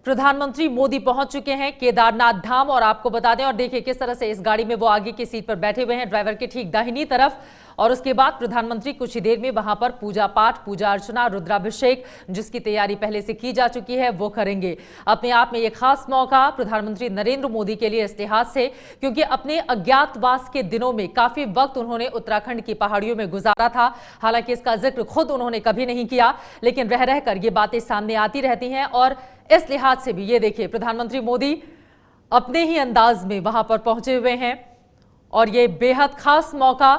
प्रधानमंत्री मोदी पहुंच चुके हैं केदारनाथ धाम। और आपको बता दें, और देखिए किस तरह से इस गाड़ी में वो आगे की सीट पर बैठे हुए हैं, ड्राइवर के ठीक दाहिनी तरफ। और उसके बाद प्रधानमंत्री कुछ ही देर में वहां पर पूजा पाठ, पूजा अर्चना, रुद्राभिषेक, जिसकी तैयारी पहले से की जा चुकी है, वो करेंगे। अपने आप में एक खास मौका प्रधानमंत्री नरेंद्र मोदी के लिए इस लिहाज से, क्योंकि अपने अज्ञातवास के दिनों में काफी वक्त उन्होंने उत्तराखंड की पहाड़ियों में गुजारा था। हालांकि इसका जिक्र खुद उन्होंने कभी नहीं किया, लेकिन रह रहकर ये बातें सामने आती रहती हैं। और इस लिहाज से भी ये देखिए, प्रधानमंत्री मोदी अपने ही अंदाज में वहां पर पहुंचे हुए हैं। और ये बेहद खास मौका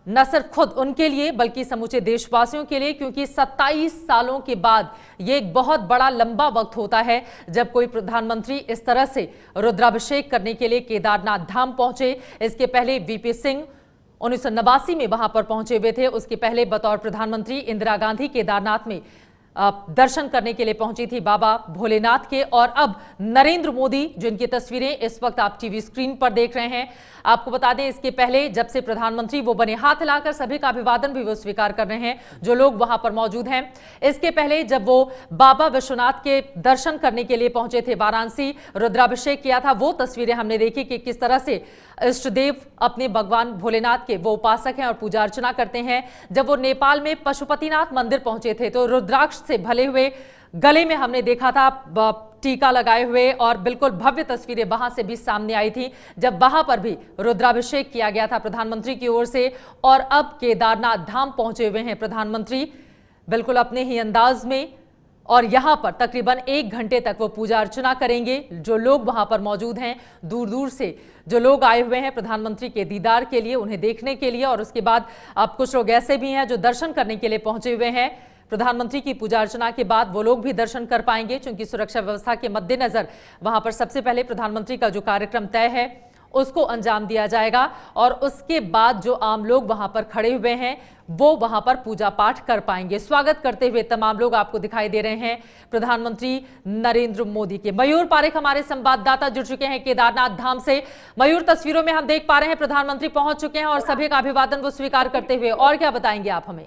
न सिर्फ खुद उनके लिए बल्कि समूचे देशवासियों के लिए, क्योंकि 27 सालों के बाद ये एक बहुत बड़ा लंबा वक्त होता है जब कोई प्रधानमंत्री इस तरह से रुद्राभिषेक करने के लिए केदारनाथ धाम पहुंचे। इसके पहले वीपी सिंह 1989 में वहां पर पहुंचे हुए थे। उसके पहले बतौर प्रधानमंत्री इंदिरा गांधी केदारनाथ में दर्शन करने के लिए पहुंची थी बाबा भोलेनाथ के। और अब नरेंद्र मोदी, जिनकी तस्वीरें इस वक्त आप टीवी स्क्रीन पर देख रहे हैं, आपको बता दें इसके पहले जब से प्रधानमंत्री वो बने, हाथ हिलाकर सभी का अभिवादन भी वो स्वीकार कर रहे हैं जो लोग वहां पर मौजूद हैं। इसके पहले जब वो बाबा विश्वनाथ के दर्शन करने के लिए पहुंचे थे वाराणसी, रुद्राभिषेक किया था, वो तस्वीरें हमने देखी कि किस तरह से इष्ट देव अपने भगवान भोलेनाथ के वो उपासक हैं और पूजा अर्चना करते हैं। जब वो नेपाल में पशुपतिनाथ मंदिर पहुंचे थे तो रुद्राक्ष से भले हुए गले में हमने देखा था टीका लगाए हुए, और बिल्कुल भव्य तस्वीरें वहां से भी सामने आई थी जब वहां पर भी रुद्राभिषेक किया गया था प्रधानमंत्री की ओर से। और अब केदारनाथ धाम पहुंचे हुए हैं प्रधानमंत्री बिल्कुल अपने ही अंदाज में। और यहां पर तकरीबन 1 घंटे तक वो पूजा अर्चना करेंगे। जो लोग वहां पर मौजूद हैं, दूर दूर से जो लोग आए हुए हैं प्रधानमंत्री के दीदार के लिए, उन्हें देखने के लिए। और उसके बाद अब कुछ लोग ऐसे भी हैं जो दर्शन करने के लिए पहुंचे हुए हैं। प्रधानमंत्री की पूजा अर्चना के बाद वो लोग भी दर्शन कर पाएंगे, क्योंकि सुरक्षा व्यवस्था के मद्देनजर वहां पर सबसे पहले प्रधानमंत्री का जो कार्यक्रम तय है उसको अंजाम दिया जाएगा। और उसके बाद जो आम लोग वहां पर खड़े हुए हैं वो वहां पर पूजा पाठ कर पाएंगे। स्वागत करते हुए तमाम लोग आपको दिखाई दे रहे हैं प्रधानमंत्री नरेंद्र मोदी के। मयूर पारेख हमारे संवाददाता जुड़ चुके हैं केदारनाथ धाम से। मयूर, तस्वीरों में हम देख पा रहे हैं प्रधानमंत्री पहुंच चुके हैं और सभी का अभिवादन वो स्वीकार करते हुए, और क्या बताएंगे आप हमें?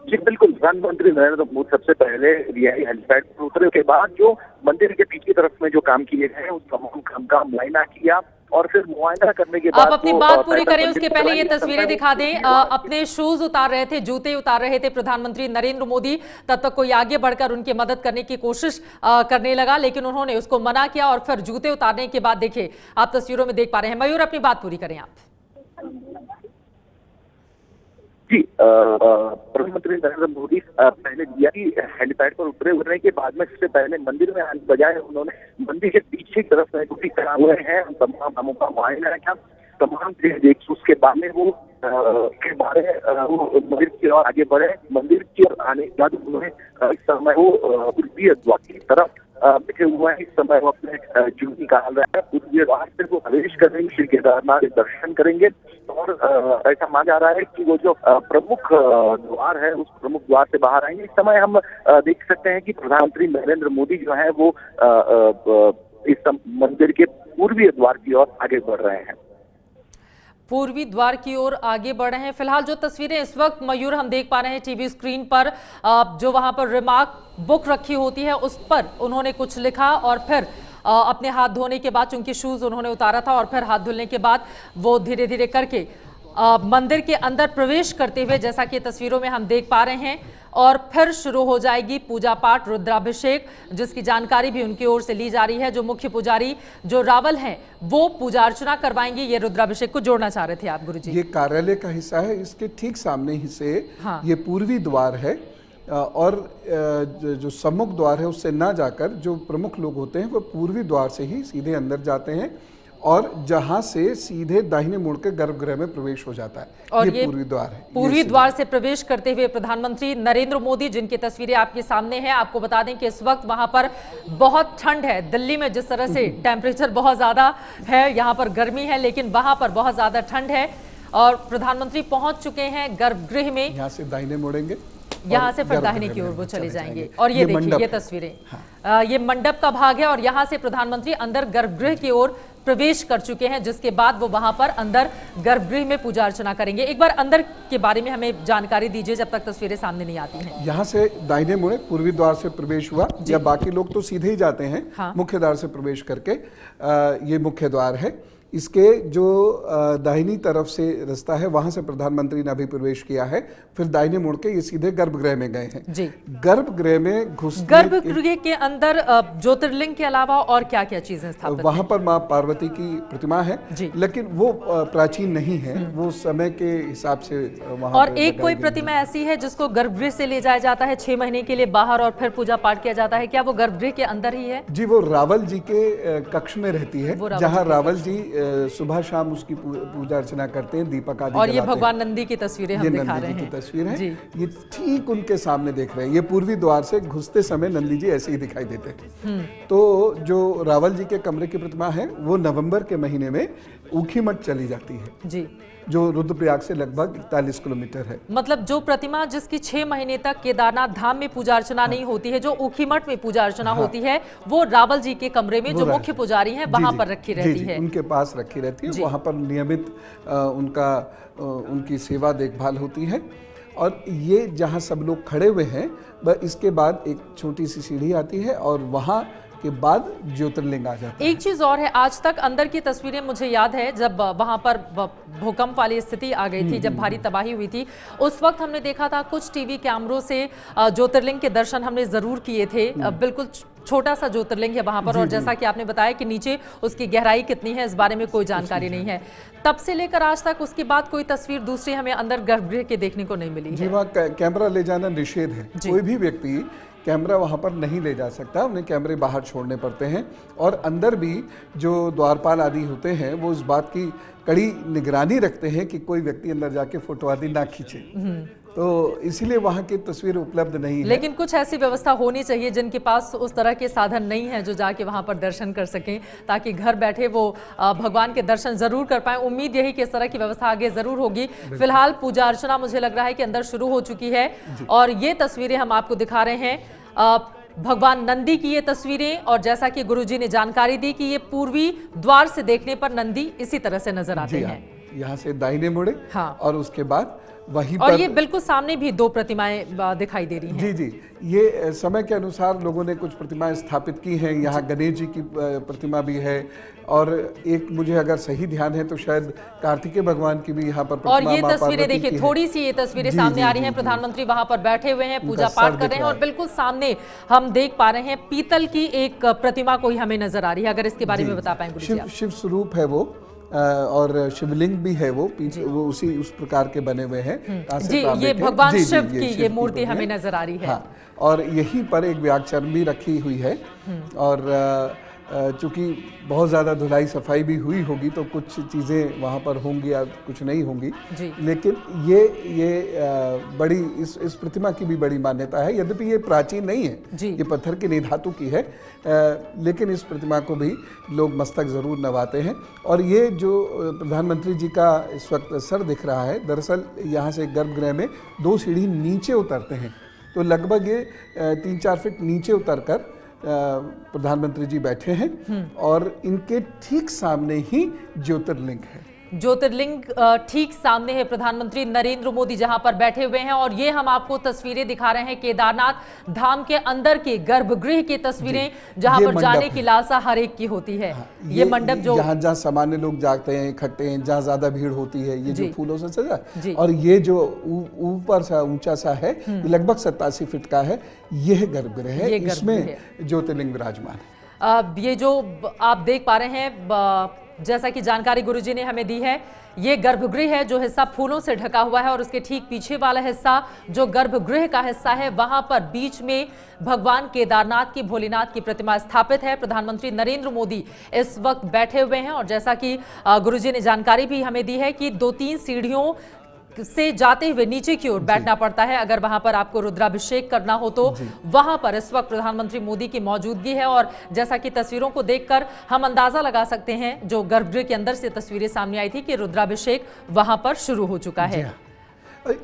जी बिल्कुल, प्रधानमंत्री नरेंद्र मोदी सबसे पहले रिहाई हेलीपैड पर उतरे के बाद जो मंदिर के पीछे तरफ में जो काम किए गए उस तमाम काम का मुआयना किया। और फिर मुआयना करने के बाद आप अपनी बात पूरी करें उसके पहले ये तस्वीरें दिखा दें। अपने शूज उतार रहे थे, जूते उतार रहे थे प्रधानमंत्री नरेंद्र मोदी, तब तक कोई आगे बढ़कर उनकी मदद करने की कोशिश करने लगा, लेकिन उन्होंने उसको मना किया। और फिर जूते उतारने के बाद देखिए आप तस्वीरों में देख पा रहे हैं। मयूर, अपनी बात पूरी करें आप। जी, प्रधानमंत्री नरेंद्र मोदी पहले हेलीपैड पर उतरने के बाद में सबसे पहले मंदिर में आने बजाय उन्होंने मंदिर के पीछे की तरफ में करा हुए हैं तमाम नामों का मुआयना किया, तमाम चीज देखी। उसके बाद में वो मंदिर की ओर आगे बढ़े। मंदिर की ओर आने के बाद उन्होंने इस समय वो पूर्वी द्वार की तरफ बैठे हुए हैं। इस समय वो अपने जून निकाल रहे हैं। पूर्वी द्वार से वो प्रवेश करेंगे, श्री केदारनाथ के दर्शन करेंगे। और ऐसा माना जा रहा है कि वो जो प्रमुख द्वार है उस प्रमुख द्वार से बाहर आएंगे। इस समय हम देख सकते हैं कि प्रधानमंत्री नरेंद्र मोदी जो है वो इस मंदिर के पूर्वी द्वार की ओर आगे बढ़ रहे हैं। पूर्वी द्वार की ओर आगे बढ़ रहे हैं। फिलहाल जो तस्वीरें इस वक्त मयूर हम देख पा रहे हैं टीवी स्क्रीन पर, जो वहां पर रिमार्क बुक रखी होती है उस पर उन्होंने कुछ लिखा और फिर अपने हाथ धोने के बाद, चूंकि शूज उन्होंने उतारा था, और फिर हाथ धुलने के बाद वो धीरे धीरे करके मंदिर के अंदर प्रवेश करते हुए, जैसा कि तस्वीरों में हम देख पा रहे हैं, और फिर शुरू हो जाएगी पूजा पाठ, रुद्राभिषेक, जिसकी जानकारी भी उनकी ओर से ली जा रही है। जो मुख्य पुजारी जो रावल हैं वो पूजा अर्चना करवाएंगे। ये रुद्राभिषेक को जोड़ना चाह रहे थे आप गुरुजी? ये कार्यालय का हिस्सा है, इसके ठीक सामने ही से ये पूर्वी द्वार है। और जो सम्मुख द्वार है उससे ना जाकर जो प्रमुख लोग होते हैं वो पूर्वी द्वार से ही सीधे अंदर जाते हैं, और जहां से सीधे दाहिने मुड़ के गर्भगृह में प्रवेश हो जाता है। और ये पूर्वी द्वार है। पूर्वी द्वार से प्रवेश करते हुए प्रधानमंत्री नरेंद्र मोदी, जिनकी तस्वीरें आपके सामने हैं। आपको बता दें कि इस वक्त वहां पर बहुत ठंड है। दिल्ली में जिस तरह से टेम्परेचर बहुत ज्यादा है, यहाँ पर गर्मी है, लेकिन वहां पर बहुत ज्यादा ठंड है। और प्रधानमंत्री पहुंच चुके हैं गर्भगृह में। यहाँ से दाहिने मुड़ेंगे, यहाँ से फिर दाहिने की ओर वो चले जाएंगे। और ये देखिए ये तस्वीरें, ये मंडप का भाग है और यहाँ से प्रधानमंत्री अंदर गर्भगृह की ओर प्रवेश कर चुके हैं, जिसके बाद वो वहां पर अंदर गर्भगृह में पूजा अर्चना करेंगे। एक बार अंदर के बारे में हमें जानकारी दीजिए जब तक तस्वीरें सामने नहीं आती हैं। यहाँ से दाहिने मुड़े पूर्वी द्वार से प्रवेश हुआ, या बाकी लोग तो सीधे ही जाते हैं। हाँ। मुख्य द्वार से प्रवेश करके ये मुख्य द्वार है। इसके जो दाहिनी तरफ से रास्ता है वहां से प्रधानमंत्री ने अभी प्रवेश किया है, फिर दाहिने मुड़ के ये सीधे गर्भगृह में गए हैं। जी। गर्भगृह में गर्भगृह के अंदर ज्योतिर्लिंग के अलावा और क्या क्या चीजें स्थापित वहां पर माँ पार्वती की प्रतिमा है, लेकिन वो प्राचीन नहीं है, वो समय के हिसाब से वहां। और एक कोई प्रतिमा ऐसी है जिसको गर्भगृह से ले जाया जाता है 6 महीने के लिए बाहर और फिर पूजा पाठ किया जाता है, क्या वो गर्भगृह के अंदर ही है? जी, वो रावल जी के कक्ष में रहती है, जहाँ रावल जी सुबह शाम उसकी पूजा अर्चना करते हैं, दीपक आदि। और ये भगवान नंदी की तस्वीरें हम दिखा रहे हैं। की तस्वीर है, ये ठीक उनके सामने देख रहे हैं। ये पूर्वी द्वार से घुसते समय नंदी जी ऐसे ही दिखाई देते हैं। तो जो रावल जी के कमरे की प्रतिमा है वो नवंबर के महीने में ऊखीमठ चली जाती है जी, जो रुद्रप्रयाग से लगभग 41 किलोमीटर है। मतलब जो प्रतिमा जिसकी 6 महीने तक केदारनाथ धाम में पूजा अर्चना नहीं होती है, जो ऊखीमठ में पूजा अर्चना होती है, वो रावल जी के कमरे में जो मुख्य पुजारी हैं वहां पर रखी रहती है। उनके पास रखी रहती है, वहां पर नियमित उनकी सेवा देखभाल होती है। और ये जहाँ सब लोग खड़े हुए हैं, इसके बाद एक छोटी सी सीढ़ी आती है और वहाँ के बाद ज्योतिर्लिंग आ जाता है। एक चीज और है, आज तक अंदर की तस्वीरें मुझे याद है जब वहां पर भूकंप वाली स्थिति आ गई थी, जब भारी तबाही हुई थी, उस वक्त हमने देखा था कुछ टीवी कैमरों से ज्योतिर्लिंग के दर्शन हमने जरूर किए थे। बिल्कुल छोटा सा ज्योतिर्लिंग है वहां पर, और जैसा कि आपने बताया कि नीचे उसकी गहराई कितनी है इस बारे में कोई जानकारी नहीं है। तब से लेकर आज तक उसके बाद कोई तस्वीर दूसरी हमें अंदर गर्भगृह के देखने को नहीं मिली है। जी, वहाँ कैमरा ले जाना निषेध है, कोई भी व्यक्ति कैमरा वहाँ पर नहीं ले जा सकता, उन्हें कैमरे बाहर छोड़ने पड़ते हैं। और अंदर भी जो द्वारपाल आदि होते हैं वो इस बात की कड़ी निगरानी रखते हैं कि कोई व्यक्ति अंदर जाके फोटो आदि ना खींचे, तो इसीलिए वहाँ की तस्वीर उपलब्ध नहीं है। लेकिन कुछ ऐसी व्यवस्था होनी चाहिए जिनके पास उस तरह के साधन नहीं है जो जाके वहाँ पर दर्शन कर सकें, ताकि घर बैठे वो भगवान के दर्शन जरूर कर पाए। उम्मीद यही कि इस तरह की व्यवस्था आगे जरूर होगी। फिलहाल पूजा अर्चना मुझे लग रहा है कि अंदर शुरू हो चुकी है, और ये तस्वीरें हम आपको दिखा रहे हैं भगवान नंदी की ये तस्वीरें। और जैसा कि गुरुजी ने जानकारी दी कि ये पूर्वी द्वार से देखने पर नंदी इसी तरह से नजर आते हैं। यहाँ से दाहिने मुड़े, हाँ, और उसके बाद वहीं और पर ये बिल्कुल सामने भी 2 प्रतिमाएं दिखाई दे रही हैं। जी जी, ये समय के अनुसार लोगों ने कुछ प्रतिमाएं स्थापित की हैं। यहाँ गणेश जी की प्रतिमा भी है, और एक मुझे अगर सही ध्यान है तो शायद कार्तिकेय भगवान की भी यहाँ पर प्रतिमा। और ये तस्वीरें देखिए, थोड़ी सी ये तस्वीरें सामने आ रही हैं। प्रधानमंत्री वहां पर बैठे हुए हैं, पूजा पाठ कर रहे हैं, और बिल्कुल सामने हम देख पा रहे हैं पीतल की एक प्रतिमा कोई हमें नजर आ रही है। अगर इसके बारे में बता पाएं गुरुजी। शिव स्वरूप है वो, और शिवलिंग भी है वो उस प्रकार के बने हुए हैं। जी, ये भगवान शिव की ये मूर्ति हमें नजर आ रही है। हाँ, और यहीं पर एक व्यागचरण भी रखी हुई है, और चूंकि बहुत ज़्यादा धुलाई सफाई भी हुई होगी तो कुछ चीज़ें वहाँ पर होंगी या कुछ नहीं होंगी, लेकिन ये बड़ी इस प्रतिमा की भी बड़ी मान्यता है। यद्यपि ये प्राचीन नहीं है, ये पत्थर की नहीं धातु की है, लेकिन इस प्रतिमा को भी लोग मस्तक ज़रूर नवाते हैं। और ये जो प्रधानमंत्री जी का इस वक्त सर दिख रहा है, दरअसल यहाँ से गर्भगृह में 2 सीढ़ी नीचे उतरते हैं, तो लगभग ये 3-4 फीट नीचे उतरकर प्रधानमंत्री जी बैठे हैं, और इनके ठीक सामने ही ज्योतिर्लिंग है। ज्योतिर्लिंग ठीक सामने है। प्रधानमंत्री नरेंद्र मोदी जहां पर बैठे हुए हैं, और ये हम आपको तस्वीरें दिखा रहे हैं केदारनाथ धाम के अंदर के गर्भगृह की तस्वीरें, जहां पर जाने की लालसा हर एक की होती है। ये मंडप जो जहां सामान्य लोग जागते हैं, इकट्ठे हैं, जहाँ ज्यादा भीड़ होती है, ये जो फूलों से सजा, और ये जो ऊपर सा ऊंचा सा है, ये लगभग 87 फीट का है। यह गर्भगृह है, इसमें ज्योतिर्लिंग विराजमान है। ये जो आप देख पा रहे हैं, जैसा कि जानकारी गुरुजी ने हमें दी है, ये गर्भगृह है जो हिस्सा फूलों से ढका हुआ है, और उसके ठीक पीछे वाला हिस्सा जो गर्भगृह का हिस्सा है, वहां पर बीच में भगवान केदारनाथ की भोलेनाथ की प्रतिमा स्थापित है। प्रधानमंत्री नरेंद्र मोदी इस वक्त बैठे हुए हैं, और जैसा कि गुरुजी ने जानकारी भी हमें दी है कि 2-3 सीढ़ियों से जाते हुए नीचे की ओर बैठना पड़ता है अगर वहां पर आपको रुद्राभिषेक करना हो तो। वहां पर इस वक्त प्रधानमंत्री मोदी की मौजूदगी है, और जैसा कि तस्वीरों को देखकर हम अंदाजा लगा सकते हैं, जो गर्भगृह के अंदर से तस्वीरें सामने आई थी, कि रुद्राभिषेक वहां पर शुरू हो चुका है।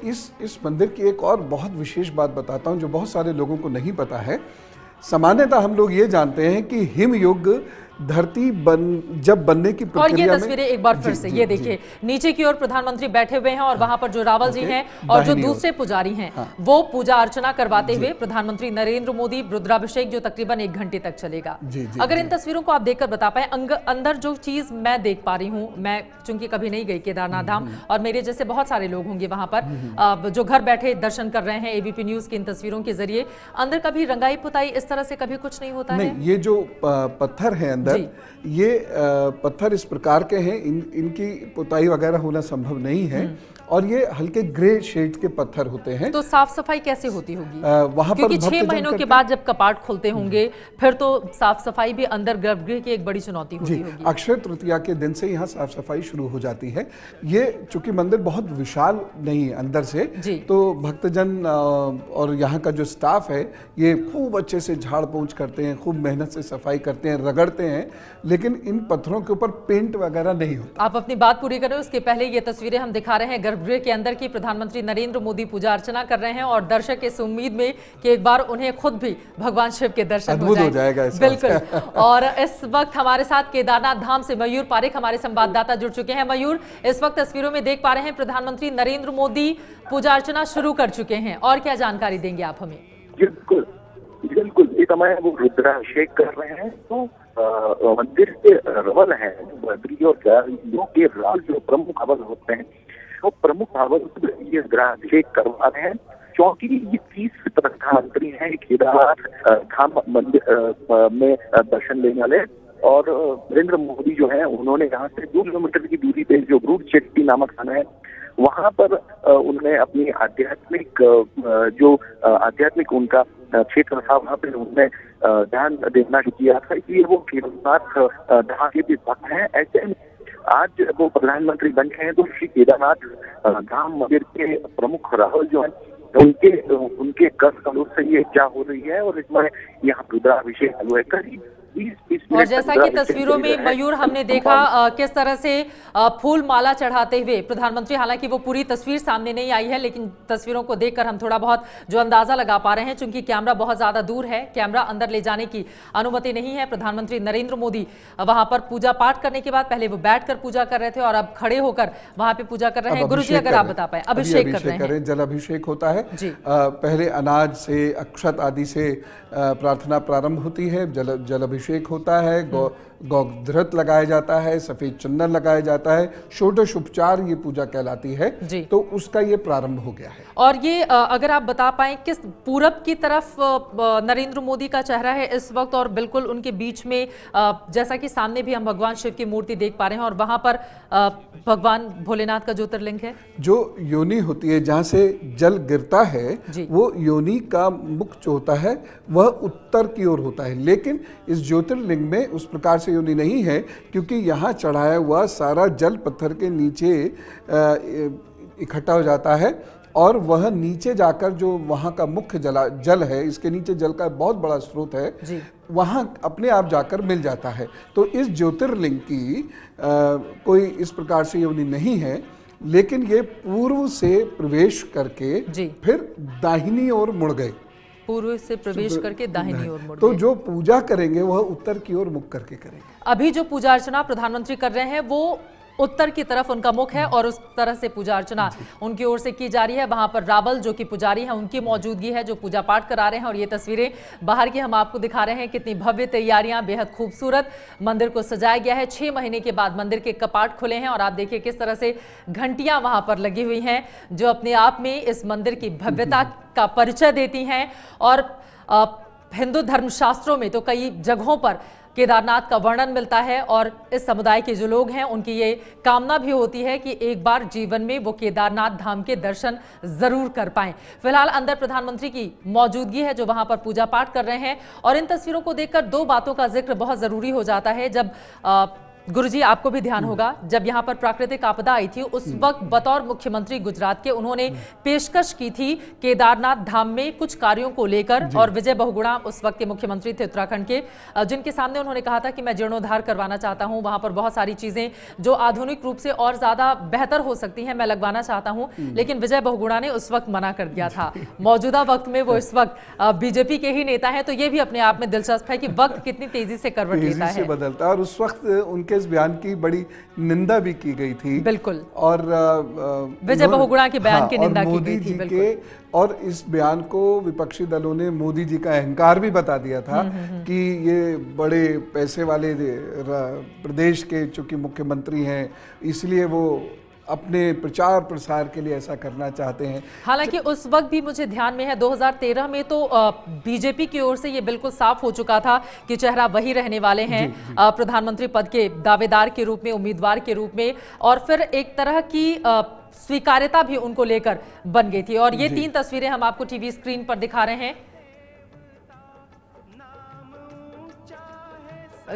इस मंदिर की एक और बहुत विशेष बात बताता हूँ जो बहुत सारे लोगों को नहीं पता है। सामान्यतः हम लोग ये जानते हैं कि हिमयुग धरती जब बनने की और ये प्रक्रिया तस्वीरें एक बार फिर से ये देखिए, नीचे की ओर प्रधानमंत्री बैठे हुए हैं और वहां पर जो रावल जी हैं और जो दूसरे पुजारी हैं वो पूजा अर्चना करवाते हुए प्रधानमंत्री नरेंद्र मोदी रुद्राभिषेक जो तकरीबन 1 घंटे तक चलेगा। अगर इन तस्वीरों को आप देखकर बता पाए, अंदर जो चीज मैं देख पा रही हूँ, मैं चूंकि कभी नहीं गई केदारनाथ धाम और मेरे जैसे बहुत सारे लोग होंगे वहां पर जो घर बैठे दर्शन कर रहे हैं एबीपी न्यूज की इन तस्वीरों के जरिए, अंदर कभी रंगाई पुताई इस तरह से कभी कुछ नहीं होता है? नहीं, ये जो पत्थर है अंदर, ये पत्थर इस प्रकार के हैं, इनकी पुताई वगैरह होना संभव नहीं है और ये हल्के ग्रे शेड के पत्थर होते हैं। तो साफ सफाई कैसे होती होगी वहां क्योंकि पर? 6 महीनों के बाद जब कपाट खुलते होंगे फिर तो साफ सफाई भी अंदर गर्भगृह की एक बड़ी चुनौती होती होगी। अक्षय तृतीया के दिन से यहाँ साफ सफाई शुरू हो जाती है। ये चूंकि मंदिर बहुत विशाल नहीं है अंदर से, तो भक्तजन और यहाँ का जो स्टाफ है ये खूब अच्छे से झाड़ पोंछ करते हैं, खूब मेहनत से सफाई करते हैं, रगड़ते हैं, लेकिन इन पत्थरों के ऊपर पेंट वगैरह नहीं होता। आप अपनी बात पूरी करें उसके पहले ये तस्वीरें हम दिखा रहे हैं गर्भगृह के अंदर की। प्रधानमंत्री नरेंद्र मोदी पूजा अर्चना कर रहे हैं और दर्शक इस उम्मीद में कि एक बार उन्हें खुद भी भगवान शिव के दर्शन हो जाएगा। बिल्कुल। और इस वक्त हमारे साथ केदारनाथ धाम से मयूर पारेख हमारे संवाददाता जुड़ चुके हैं। मयूर, इस वक्त तस्वीरों में देख पा रहे हैं प्रधानमंत्री नरेंद्र मोदी पूजा अर्चना शुरू कर चुके हैं, और क्या जानकारी देंगे आप हमें? बिल्कुल बिल्कुल, इस समय वो रुद्राभिषेक कर रहे हैं। तो मंदिर के रवल है बद्री और के राज जो प्रमुख हवन होते हैं, वो प्रमुख हवन ये रुद्राभिषेक करवा रहे हैं क्योंकि ये 30 प्रधानमंत्री हैं केदारनाथ धाम मंदिर में दर्शन लेने वाले। और नरेंद्र मोदी जो है उन्होंने यहाँ से 2 किलोमीटर की दूरी पे जो ब्रूड चेट्टी नामक स्थान है वहां पर उन्होंने अपनी आध्यात्मिक उनका क्षेत्र था, वहां पे उन्होंने ध्यान देना किया था। इसलिए वो केदारनाथ धाम के भी भक्त हैं। ऐसे में आज वो प्रधानमंत्री बन गए हैं तो श्री केदारनाथ धाम मंदिर के प्रमुख राहुल जो है उनके कर कमलों से ये क्या हो रही है और इसमें यहाँ रुद्राभिषेक हुआ है करीब 20 और जैसा कि तस्वीरों में मयूर हमने देखा किस तरह से फूल माला चढ़ाते हुए प्रधानमंत्री, हालांकि वो पूरी तस्वीर सामने नहीं आई है लेकिन तस्वीरों को देखकर हम थोड़ा बहुत जो अंदाजा लगा पा रहे हैं, चूंकि कैमरा बहुत ज्यादा दूर है, कैमरा अंदर ले जाने की अनुमति नहीं है। प्रधानमंत्री नरेंद्र मोदी वहां पर पूजा पाठ करने के बाद पहले वो बैठकर पूजा कर रहे थे और अब खड़े होकर वहां पे पूजा कर रहे हैं। गुरुजी अगर आप बता पाए, अभिषेक कर रहे हैं, जल अभिषेक होता है। पहले अनाज से, अक्षत आदि से प्रार्थना प्रारंभ होती है, जल अभिषेक होता है, गौघृत लगाया जाता है, सफेद चंदन लगाया जाता है, षोडश उपचार ये पूजा कहलाती है। तो उसका ये प्रारंभ हो गया है। और ये अगर आप बता पाएं किस पूरब की तरफ नरेंद्र मोदी का चेहरा है इस वक्त, और बिल्कुल उनके बीच में जैसा कि सामने भी हम भगवान शिव की मूर्ति देख पा रहे हैं और वहां पर भगवान भोलेनाथ का ज्योतिर्लिंग है। जो योनि होती है जहाँ से जल गिरता है वो योनि का मुख जो होता है वह उत्तर की ओर होता है, लेकिन इस ज्योतिर्लिंग में उस प्रकार से योनि नहीं है क्योंकि यहाँ चढ़ाया हुआ सारा जल पत्थर के नीचे इकट्ठा हो जाता है और वह नीचे जाकर जो वहाँ का मुख्य जल है, इसके नीचे जल का बहुत बड़ा स्रोत है, वहाँ अपने आप जाकर मिल जाता है। तो इस ज्योतिर्लिंग की कोई इस प्रकार से योनि नहीं है, लेकिन ये पूर्व से प्रवेश करके फिर दाहिनी ओर मुड़ गए, पूर्व से प्रवेश करके दाहिनी ओर मुड़ गए। तो जो पूजा करेंगे वह उत्तर की ओर मुख करके करेंगे। अभी जो पूजा अर्चना प्रधानमंत्री कर रहे हैं वो उत्तर की तरफ उनका मुख है और उस तरह से पूजा अर्चना उनकी ओर से की जा रही है। वहां पर रावल जो कि पुजारी हैं उनकी मौजूदगी है जो पूजा पाठ करा रहे हैं। और ये तस्वीरें बाहर की हम आपको दिखा रहे हैं, कितनी भव्य तैयारियां, बेहद खूबसूरत मंदिर को सजाया गया है। 6 महीने के बाद मंदिर के कपाट खुले हैं और आप देखिए किस तरह से घंटियां वहां पर लगी हुई हैं जो अपने आप में इस मंदिर की भव्यता का परिचय देती हैं। और हिंदू धर्मशास्त्रों में तो कई जगहों पर केदारनाथ का वर्णन मिलता है और इस समुदाय के जो लोग हैं उनकी ये कामना भी होती है कि एक बार जीवन में वो केदारनाथ धाम के दर्शन जरूर कर पाएं। फिलहाल अंदर प्रधानमंत्री की मौजूदगी है जो वहां पर पूजा पाठ कर रहे हैं। और इन तस्वीरों को देखकर 2 बातों का जिक्र बहुत जरूरी हो जाता है। जब गुरुजी, आपको भी ध्यान होगा जब यहाँ पर प्राकृतिक आपदा आई थी उस वक्त बतौर मुख्यमंत्री गुजरात के उन्होंने पेशकश की थी केदारनाथ धाम में कुछ कार्यों को लेकर, और विजय बहुगुणा उस वक्त के मुख्यमंत्री थे उत्तराखंड के, जिनके सामने उन्होंने कहा था कि मैं जीर्णोद्धार करवाना चाहता हूं, वहां पर बहुत सारी चीजें जो आधुनिक रूप से और ज्यादा बेहतर हो सकती हैं मैं लगवाना चाहता हूं, लेकिन विजय बहुगुणा ने उस वक्त मना कर दिया था। मौजूदा वक्त में वो इस वक्त बीजेपी के ही नेता हैं, तो ये भी अपने आप में दिलचस्प है कि वक्त कितनी तेजी से करवट लेता है, बदलता है। और उस वक्त उनके इस बयान की बड़ी निंदा भी की गई थी, बिल्कुल, और विजय बहुगुणा के बयान की निंदा की गई थी, बिल्कुल। और इस बयान को विपक्षी दलों ने मोदी जी का अहंकार भी बता दिया था कि ये बड़े पैसे वाले प्रदेश के चूंकि मुख्यमंत्री हैं इसलिए वो अपने प्रचार प्रसार के लिए ऐसा करना चाहते हैं। हालांकि उस वक्त भी मुझे ध्यान में है 2013 में तो बीजेपी की ओर से ये बिल्कुल साफ हो चुका था कि चेहरा वही रहने वाले हैं प्रधानमंत्री पद के दावेदार के रूप में, उम्मीदवार के रूप में, और फिर एक तरह की स्वीकार्यता भी उनको लेकर बन गई थी। और ये 3 तस्वीरें हम आपको टीवी स्क्रीन पर दिखा रहे हैं।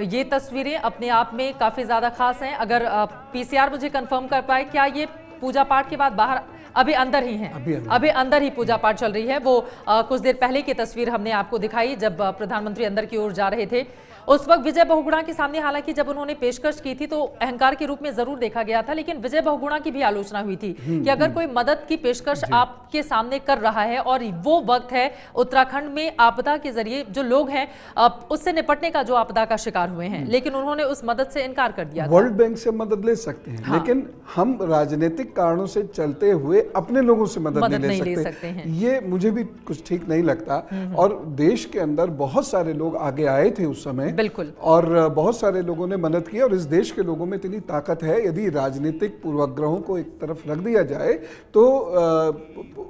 ये तस्वीरें अपने आप में काफी ज्यादा खास हैं। अगर पीसीआर मुझे कंफर्म कर पाए, क्या ये पूजा पाठ के बाद बाहर अभी अंदर ही हैं? अभी अंदर ही पूजा पाठ चल रही है। वो कुछ देर पहले की तस्वीर हमने आपको दिखाई जब प्रधानमंत्री अंदर की ओर जा रहे थे। उस वक्त विजय बहुगुणा के सामने हालांकि जब उन्होंने पेशकश की थी तो अहंकार के रूप में जरूर देखा गया था, लेकिन विजय बहुगुणा की भी आलोचना हुई थी कि अगर कोई मदद की पेशकश आपके सामने कर रहा है और वो वक्त है उत्तराखंड में आपदा के जरिए जो लोग हैं उससे निपटने का, जो आपदा का शिकार हुए हैं, लेकिन उन्होंने उस मदद से इनकार कर दिया। वर्ल्ड बैंक से मदद ले सकते हैं, लेकिन हम राजनीतिक कारणों से चलते हुए अपने लोगों से मदद नहीं ले सकते हैं। ये मुझे भी कुछ ठीक नहीं लगता। और देश के अंदर बहुत सारे लोग आगे आए थे उस समय, बिल्कुल, और बहुत सारे लोगों ने मदद की, और इस देश के लोगों में इतनी ताकत है, यदि राजनीतिक पूर्वाग्रहों को एक तरफ रख दिया जाए तो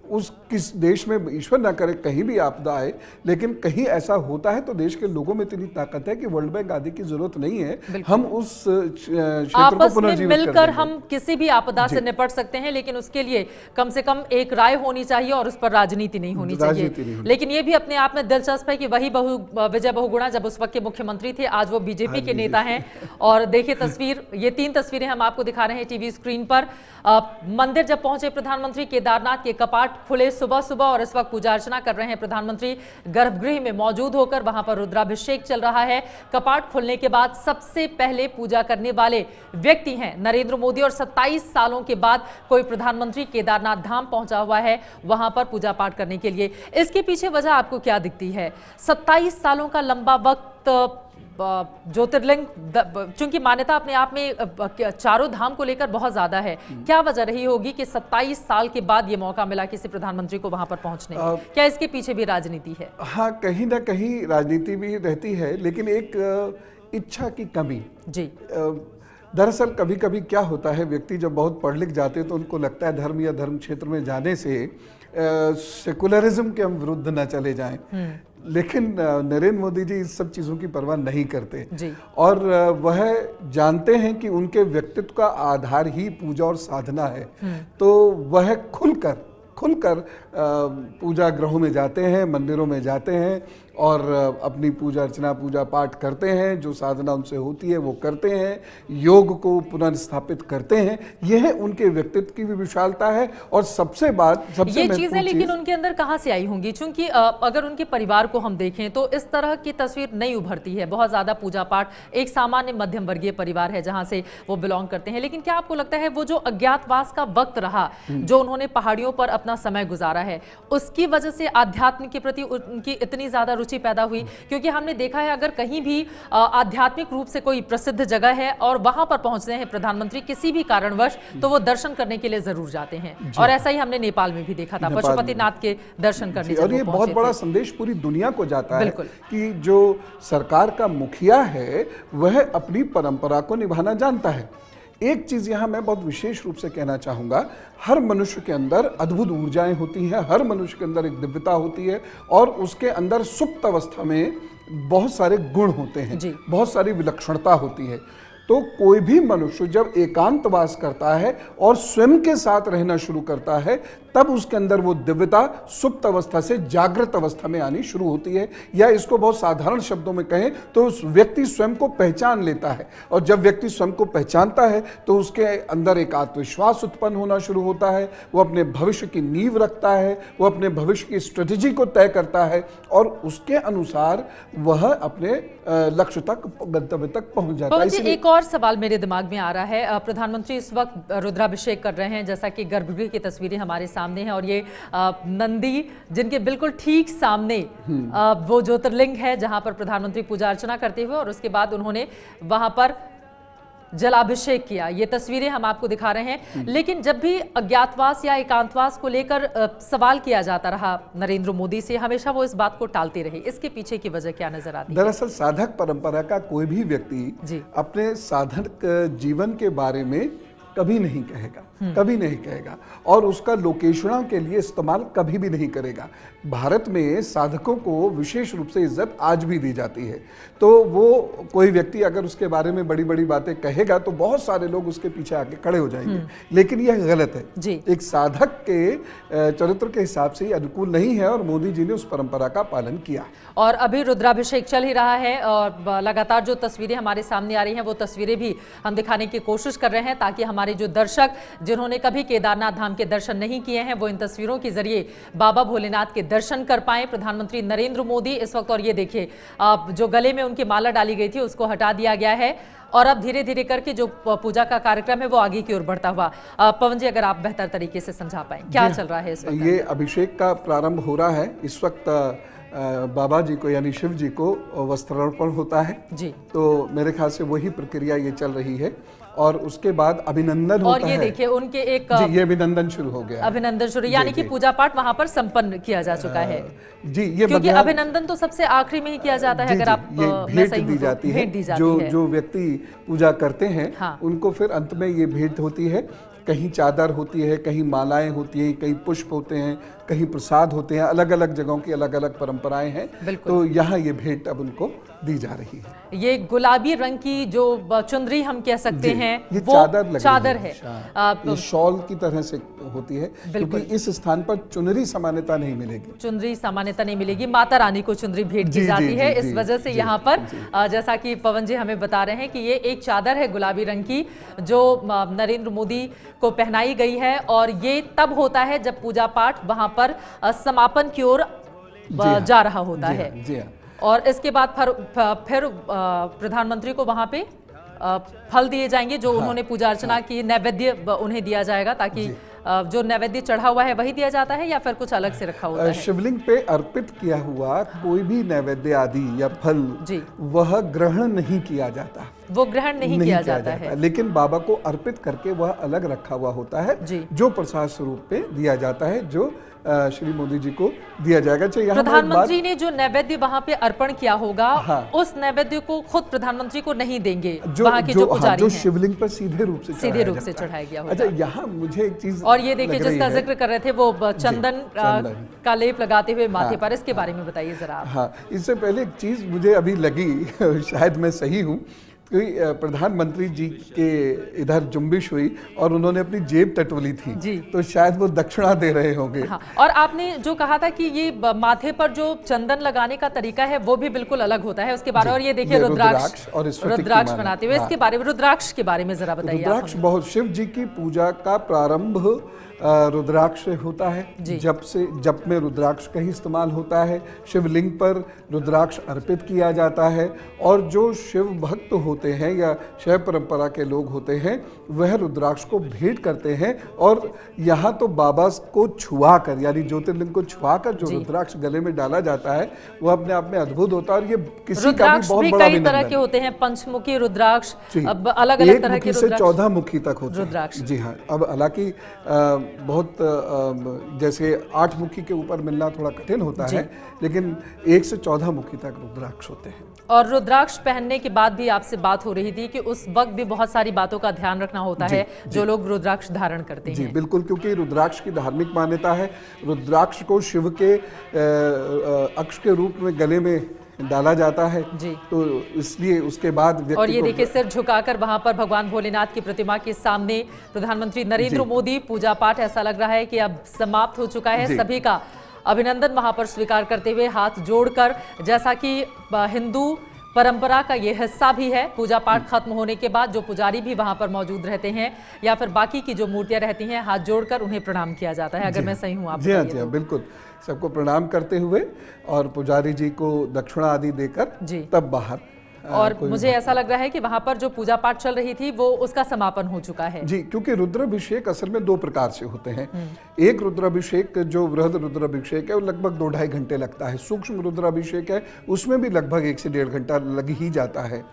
उस किस देश में ईश्वर ना करे कहीं भी आपदा आए, लेकिन कहीं ऐसा होता है तो देश के लोगों में इतनी ताकत है कि वर्ल्ड बैंक आदि की जरूरत नहीं है। हम उस क्षेत्र को पुनर्जीवित मिलकर हम किसी भी आपदा से निपट सकते हैं, लेकिन उसके लिए कम से कम एक राय होनी चाहिए और उस पर राजनीति नहीं होनी चाहिए। लेकिन ये भी अपने आप में दिलचस्प है कि वही विजय बहुगुणा जब उस वक्त के मुख्यमंत्री थे, आज वो बीजेपी के नेता हैं। और देखिए तस्वीर, ये 3 तस्वीरें हम आपको दिखा रहे हैं टीवी स्क्रीन पर। मंदिर जब पहुंचे प्रधानमंत्री, केदारनाथ के कपाट खुले सुबह सुबह, और इस वक्त पूजा अर्चना कर रहे हैं प्रधानमंत्री गर्भगृह में मौजूद होकर। वहां पर रुद्राभिषेक चल रहा है। कपाट खुलने के बाद सबसे पहले पूजा करने वाले व्यक्ति हैं नरेंद्र मोदी, और 27 सालों के बाद कोई प्रधानमंत्री केदारनाथ धाम पहुंचा हुआ है वहां पर पूजा पाठ करने के लिए। इसके पीछे वजह आपको क्या दिखती है? 27 सालों का लंबा वक्त, ज्योतिर्लिंग, चूंकि मान्यता अपने आप में चारों धाम को लेकर बहुत ज्यादा है, क्या वजह रही होगी कि 27 साल के बाद ये मौका मिला किसी प्रधानमंत्री को वहां पर पहुंचने? क्या इसके पीछे भी राजनीति है? हाँ, कहीं ना कहीं राजनीति भी रहती है, लेकिन एक इच्छा की कमी जी। दरअसल कभी कभी क्या होता है, व्यक्ति जब बहुत पढ़ लिख जाते हैं तो उनको लगता है धर्म या धर्म क्षेत्र में जाने से सेकुलरिज्म के हम विरुद्ध न चले जाएं, लेकिन नरेंद्र मोदी जी इस सब चीज़ों की परवाह नहीं करते जी। और वह जानते हैं कि उनके व्यक्तित्व का आधार ही पूजा और साधना है, तो वह खुलकर पूजा गृहों में जाते हैं, मंदिरों में जाते हैं और अपनी पूजा अर्चना, पूजा पाठ करते हैं, जो साधना उनसे होती है वो करते हैं, योग को पुनर्स्थापित करते हैं। यह उनके व्यक्तित्व की भी विशालता है। और सबसे ये चीजें लेकिन उनके अंदर कहाँ से आई होंगी? क्योंकि अगर उनके परिवार को हम देखें तो इस तरह की तस्वीर नहीं उभरती है। बहुत ज्यादा पूजा पाठ, एक सामान्य मध्यम वर्गीय परिवार है जहां से वो बिलोंग करते हैं। लेकिन क्या आपको लगता है वो जो अज्ञातवास का वक्त रहा, जो उन्होंने पहाड़ियों पर अपना समय गुजारा है, उसकी वजह से आध्यात्म के प्रति उनकी इतनी ज्यादा रुचि पैदा हुई? क्योंकि हमने देखा है अगर कहीं भी आध्यात्मिक रूप से कोई प्रसिद्ध जगह है और वहां पर पहुंचते हैं प्रधानमंत्री किसी भी कारणवश, तो वो दर्शन करने के लिए जरूर जाते हैं। और ऐसा ही हमने नेपाल में भी देखा था, पशुपतिनाथ के दर्शन करने। और ये बहुत बड़ा संदेश पूरी दुनिया को जाता है कि जो सरकार का मुखिया है वह अपनी परंपरा को निभाना जानता है। एक चीज यहां मैं बहुत विशेष रूप से कहना चाहूंगा, हर मनुष्य के अंदर अद्भुत ऊर्जाएं होती हैं, हर मनुष्य के अंदर एक दिव्यता होती है, और उसके अंदर सुप्त अवस्था में बहुत सारे गुण होते हैं, बहुत सारी विलक्षणता होती है। तो कोई भी मनुष्य जब एकांतवास करता है और स्वयं के साथ रहना शुरू करता है, तब उसके अंदर वो दिव्यता सुप्त अवस्था से जागृत अवस्था में आनी शुरू होती है। या इसको बहुत साधारण शब्दों में कहें तो उस व्यक्ति स्वयं को पहचान लेता है, और जब व्यक्ति स्वयं को पहचानता है तो उसके अंदर एक आत्मविश्वास उत्पन्न होना शुरू होता है। वो अपने भविष्य की नींव रखता है, वो अपने भविष्य की स्ट्रेटेजी को तय करता है, और उसके अनुसार वह अपने लक्ष्य तक, गंतव्य तक पहुंच जाता है। एक और सवाल मेरे दिमाग में आ रहा है। प्रधानमंत्री इस वक्त रुद्राभिषेक कर रहे हैं, जैसा कि गर्भगृह की तस्वीरें हमारे सामने हैं, और ये नंदी जिनके बिल्कुल ठीक सामने वो ज्योतिर्लिंग है जहां पर प्रधानमंत्री पूजा अर्चना करते हुए, और उसके बाद उन्होंने वहां पर जलाभिषेक किया। ये तस्वीरें हम आपको दिखा रहे हैं। लेकिन जब भी अज्ञातवास या एकांतवास को लेकर सवाल किया जाता रहा नरेंद्र मोदी से, हमेशा वो इस बात को टालते रहे। इसके पीछे की वजह क्या नजर आती है? दरअसल साधक परंपरा का कोई भी व्यक्ति अपने साधक जीवन के बारे में कभी नहीं कहेगा, कभी नहीं कहेगा, और उसका लोकेशना के लिए इस्तेमाल कभी भी नहीं करेगा। भारत में साधकों को विशेष रूप से इज्जत आज भी दी जाती है। तो वो कोई व्यक्ति अगर उसके बारे में बड़ी बड़ी बातें कहेगा तो बहुत सारे लोग उसके पीछे आके खड़े हो जाएंगे, लेकिन यह गलत है जी। एक साधक के चरित्र के हिसाब से अनुकूल नहीं है, और मोदी जी ने उस परंपरा का पालन किया। और अभी रुद्राभिषेक चल ही रहा है, और लगातार जो तस्वीरें हमारे सामने आ रही हैं वो तस्वीरें भी हम दिखाने की कोशिश कर रहे हैं, ताकि हमारे जो दर्शक जिन्होंने कभी केदारनाथ धाम के दर्शन नहीं किए हैं वो इन तस्वीरों के जरिए बाबा भोलेनाथ के दर्शन कर पाएं। प्रधानमंत्री नरेंद्र मोदी इस वक्त, और ये देखिए जो गले में उनकी माला डाली गई थी उसको हटा दिया गया है, और अब धीरे धीरे करके जो पूजा का कार्यक्रम है वो आगे की ओर बढ़ता हुआ। पवन जी, अगर आप बेहतर तरीके से समझा पाएं क्या चल रहा है इस वक्त? ये अभिषेक का प्रारंभ हो रहा है इस वक्त। बाबा जी को यानी शिव जी को वस्त्रार्पण होता है जी। तो मेरे ख्याल से वही प्रक्रिया ये चल रही है, और उसके बाद अभिनंदन होता है। और ये देखिए उनके एक जी, ये अभिनंदन शुरू हो गया। अभिनंदन शुरू, यानी कि पूजा पाठ वहां पर संपन्न किया जा चुका है जी। ये क्योंकि अभिनंदन तो सबसे आखिरी में ही किया जाता है। अगर आप भेंट दी जाती है, जो व्यक्ति पूजा करते हैं उनको फिर अंत में ये भेंट होती है। कहीं चादर होती है, कहीं मालाएं होती हैं, कहीं पुष्प होते हैं, कहीं प्रसाद होते हैं। अलग अलग जगहों की अलग अलग परंपराएं हैं, तो यहाँ ये भेंट अब उनको दी जा रही है। ये गुलाबी रंग की जो चुनरी हम कह सकते हैं, ये वो चादर है, ये शॉल की तरह से होती है, क्योंकि इस स्थान पर चुनरी सामान्यता नहीं मिलेगी। चुनरी सामान्यता नहीं मिलेगी, माता रानी को चुनरी भेंट की जाती है। इस वजह से यहाँ पर जैसा कि पवन जी हमें बता रहे हैं कि ये एक चादर है गुलाबी रंग की जो नरेंद्र मोदी को पहनाई गई है, और ये तब होता है जब पूजा पाठ वहां पर समापन की ओर जा रहा होता है। और इसके बाद फिर प्रधानमंत्री को वहां पे फल दिए जाएंगे जो उन्होंने पूजा अर्चना की, नैवेद्य उन्हें दिया जाएगा, ताकि जो नैवेद्य चढ़ा हुआ है वही दिया जाता है या फिर कुछ अलग से रखा होता है? शिवलिंग पे अर्पित किया हुआ कोई भी नैवेद्य आदि या फल जी वह ग्रहण नहीं किया जाता, वो ग्रहण नहीं किया जाता है, लेकिन बाबा को अर्पित करके वह अलग रखा हुआ होता है जो प्रसाद स्वरूप पे दिया जाता है, जो श्री मोदी जी को दिया जाएगा। प्रधानमंत्री ने जो नैवेद्य वहां पे अर्पण किया होगा, उस नैवेद्य को खुद प्रधानमंत्री को नहीं देंगे, वहां के जो पुजारी जो शिवलिंग पर सीधे रूप से चढ़ाया गया होगा। अच्छा, यहाँ मुझे एक चीज, और ये देखिए जिसका जिक्र कर रहे थे वो चंदन का लेप लगाते हुए माथे पर, इसके बारे में बताइए जरा। हाँ, इससे पहले एक चीज मुझे अभी लगी, शायद मैं सही हूँ, प्रधानमंत्री जी के इधर जुम्बिश हुई और उन्होंने अपनी जेब टटोली थी, तो शायद वो दक्षिणा दे रहे होंगे। हाँ, और आपने जो कहा था कि ये माथे पर जो चंदन लगाने का तरीका है वो भी बिल्कुल अलग होता है उसके बारे में, और ये देखिए रुद्राक्ष बनाते हुए, इसके बारे में, रुद्राक्ष के बारे में जरा बताइए। रुद्राक्ष बहुत, शिव जी की पूजा का प्रारंभ रुद्राक्ष से होता है। जप में रुद्राक्ष का ही इस्तेमाल होता है। शिवलिंग पर रुद्राक्ष अर्पित किया जाता है, और जो शिव भक्त होते हैं या शैव परंपरा के लोग होते हैं वह रुद्राक्ष को भेंट करते हैं, और यहाँ तो बाबा को छुआ कर, यानी ज्योतिर्लिंग को छुआ कर जो रुद्राक्ष गले में डाला जाता है वो अपने आप में अद्भुत होता है। और ये किसी का भी बहुत बड़ा कई तरह के होते हैं, पंचमुखी रुद्राक्ष, अलग अलग तरह के से 14 मुखी तक होते रुद्राक्ष। जी हाँ, अब हालांकि बहुत जैसे 8 मुखी के ऊपर मिलना थोड़ा कठिन होता है, लेकिन 1 से 14 मुखी तक रुद्राक्ष होते हैं। और रुद्राक्ष पहनने के बाद भी आपसे बात हो रही थी कि उस वक्त भी बहुत सारी बातों का ध्यान रखना होता है जो लोग रुद्राक्ष धारण करते हैं। जी बिल्कुल, क्योंकि रुद्राक्ष की धार्मिक मान्यता है। रुद्राक्ष को शिव के अक्ष के रूप में गले में डाला जाता है जी। तो इसलिए उसके बाद व्यक्ति और ये को देखिए सिर झुकाकर वहां पर भगवान भोलेनाथ की प्रतिमा के सामने प्रधानमंत्री नरेंद्र मोदी पूजा पाठ, ऐसा लग रहा है कि अब समाप्त हो चुका है। जी। सभी का अभिनंदन वहां पर स्वीकार करते हुए हाथ जोड़कर, जैसा कि हिंदू परंपरा का ये हिस्सा भी है, पूजा पाठ खत्म होने के बाद जो पुजारी भी वहां पर मौजूद रहते हैं या फिर बाकी की जो मूर्तियां रहती हैं, हाथ जोड़कर उन्हें प्रणाम किया जाता है। अगर मैं सही हूं आप जी हाँ, बताइए जी हाँ, तो। बिल्कुल सबको प्रणाम करते हुए और पुजारी जी को दक्षिणा आदि देकर जी। तब बाहर और मुझे ऐसा लग रहा है कि वहां पर जो पूजा पाठ चल रही थी वो उसका समापन हो चुका है। जी, क्योंकि रुद्राभिषेक असल में 2 प्रकार से होते हैं। एक रुद्राभिषेक जो वृहद रुद्राभिषेक है वो लगभग 2-2.5 घंटे लगता है। सूक्ष्म रुद्राभिषेक है उसमें भी लगभग 1 से 1.5 घंटा लग ही जाता है।